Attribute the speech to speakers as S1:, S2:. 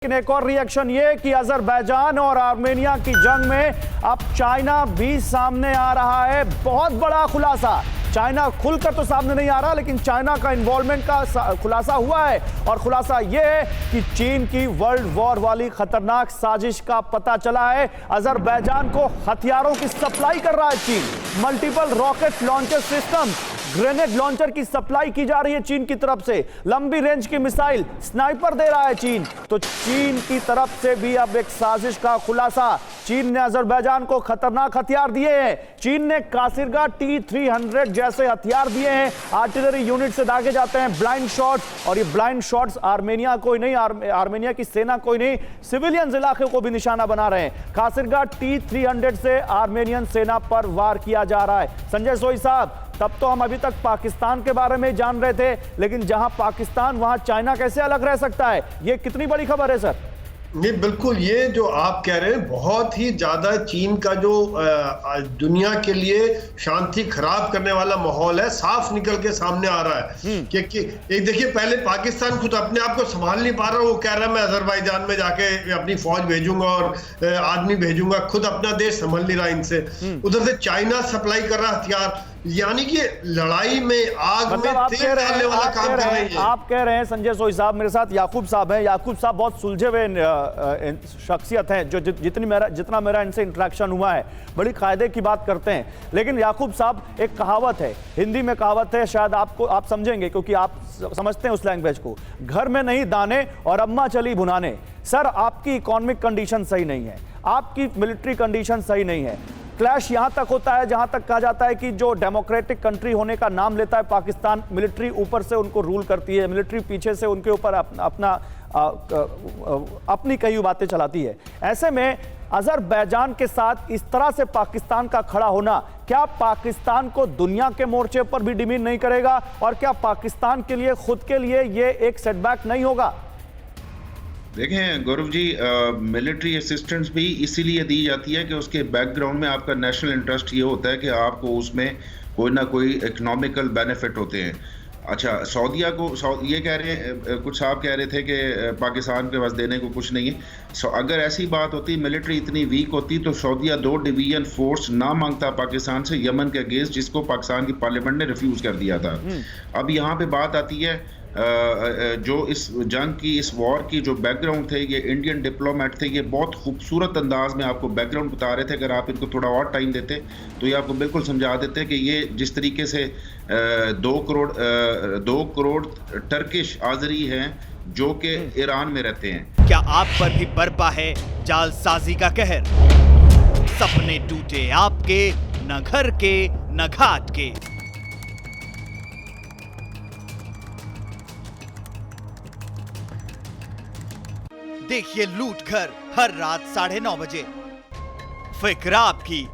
S1: लेकिन एक और रिएक्शन ये कि अजरबैजान और आर्मेनिया की जंग में अब चाइना भी सामने आ रहा है। बहुत बड़ा खुलासा, चाइना खुलकर तो सामने नहीं आ रहा, लेकिन चाइना का इन्वॉल्वमेंट का खुलासा हुआ है। और खुलासा यह है कि चीन की वर्ल्ड वॉर वाली खतरनाक साजिश का पता चला है। अजरबैजान को हथियारों की सप्लाई कर रहा है चीन। Multiple rocket launcher system, grenade launcher की सप्लाई की जा रही है चीन की तरफ से। लंबी रेंज की मिसाइल, स्नाइपर दे रहा है चीन। तो चीन की तरफ से भी अब एक साजिश का खुलासा। चीन ने अजरबैजान को खतरनाक हथियार दिए हैं। चीन ने कासिरगा T-300 जैसे हथियार दिए हैं। आर्टिलरी यूनिट से दागे जाते हैं ब्लाइंड शॉट्स, और ये ब्लाइंड शॉट्स आर्मेनिया कोई नहीं, आर्मेनिया की सेना कोई नहीं, सिविलियन इलाके को भी निशाना बना रहे हैं। कासिरगा T-300 से आर्मेनियन सेना पर वार किया जा रहा है। संजय सोई साहब, तब तो हम अभी तक पाकिस्तान के बारे में जान रहे थे, लेकिन जहां पाकिस्तान वहां चाइना कैसे अलग रह सकता है? ये कितनी बड़ी खबर है सर?
S2: नहीं, बिल्कुल, ये जो आप कह रहे हैं बहुत ही ज्यादा चीन का जो दुनिया के लिए शांति खराब करने वाला माहौल है, साफ निकल के सामने आ रहा है। कि एक देखिए, पहले पाकिस्तान खुद अपने आप को संभाल नहीं पा रहा, वो कह रहा है मैं अजरबैजान में जाके अपनी फौज भेजूंगा और आदमी भेजूंगा, खुद अपना देश संभल नहीं रहा इनसे। उधर से चाइना सप्लाई कर रहा हथियार, यानी कि लड़ाई में आग में तेल डालने वाला काम कर रहे हैं।
S1: आप कह रहे हैं संजय सोई साहब, मेरे साथ याकूब साहब हैं। याकूब साहब बहुत सुलझे हुए शख्सियत है, जो जितना मेरा इनसे इंटरेक्शन हुआ है, बड़ी कायदे की बात करते हैं। लेकिन याकूब साहब, एक कहावत है, हिंदी में कहावत है, शायद आप समझेंगे क्योंकि आप समझते हैं उस लैंग्वेज को, घर में नहीं दाने और अम्मा चली भुनाने। सर, आपकी इकोनॉमिक कंडीशन सही नहीं है, आपकी मिलिट्री कंडीशन सही नहीं है। क्लैश यहां तक होता है जहां तक कहा जाता है कि जो डेमोक्रेटिक कंट्री होने का नाम लेता है पाकिस्तान, मिलिट्री ऊपर से उनको रूल करती है, मिलिट्री पीछे से उनके ऊपर अपनी कई बातें चलाती है। ऐसे में अजरबैजान के साथ इस तरह से पाकिस्तान का खड़ा होना, क्या पाकिस्तान को दुनिया के मोर्चे पर भी डिमीन नहीं करेगा? और क्या पाकिस्तान के लिए, खुद के लिए, ये एक सेटबैक नहीं होगा?
S3: देखें गौरव जी, मिलिट्री असिस्टेंस भी इसीलिए दी जाती है कि उसके बैकग्राउंड में आपका नेशनल इंटरेस्ट ये होता है कि आपको उसमें कोई ना कोई इकोनॉमिकल बेनिफिट होते हैं। अच्छा, सऊदीया को ये कह रहे हैं, कुछ साहब कह रहे थे कि पाकिस्तान के पास देने को कुछ नहीं है। अगर ऐसी बात होती, मिलिट्री इतनी वीक होती, तो सऊदीया 2 डिवीजन फोर्स ना मांगता पाकिस्तान से यमन के अगेंस्ट, जिसको पाकिस्तान की पार्लियामेंट ने रिफ्यूज कर दिया था। अब यहाँ पे बात आती है, जो इस जंग की, इस वॉर की जो बैकग्राउंड थे, ये इंडियन डिप्लोमेट थे, ये बहुत खूबसूरत अंदाज में आपको बैकग्राउंड बता रहे थे। अगर आप इनको थोड़ा और टाइम देते तो ये आपको बिल्कुल समझा देते कि ये जिस तरीके से 2 करोड़ टर्किश आज़री हैं जो कि ईरान में रहते हैं।
S4: क्या आप पर भी बरपा है जालसाजी का कहर? सपने टूटे आपके, न घर के न घाट के। देखिए लूट घर हर रात 9:30 बजे। फिक्र आपकी,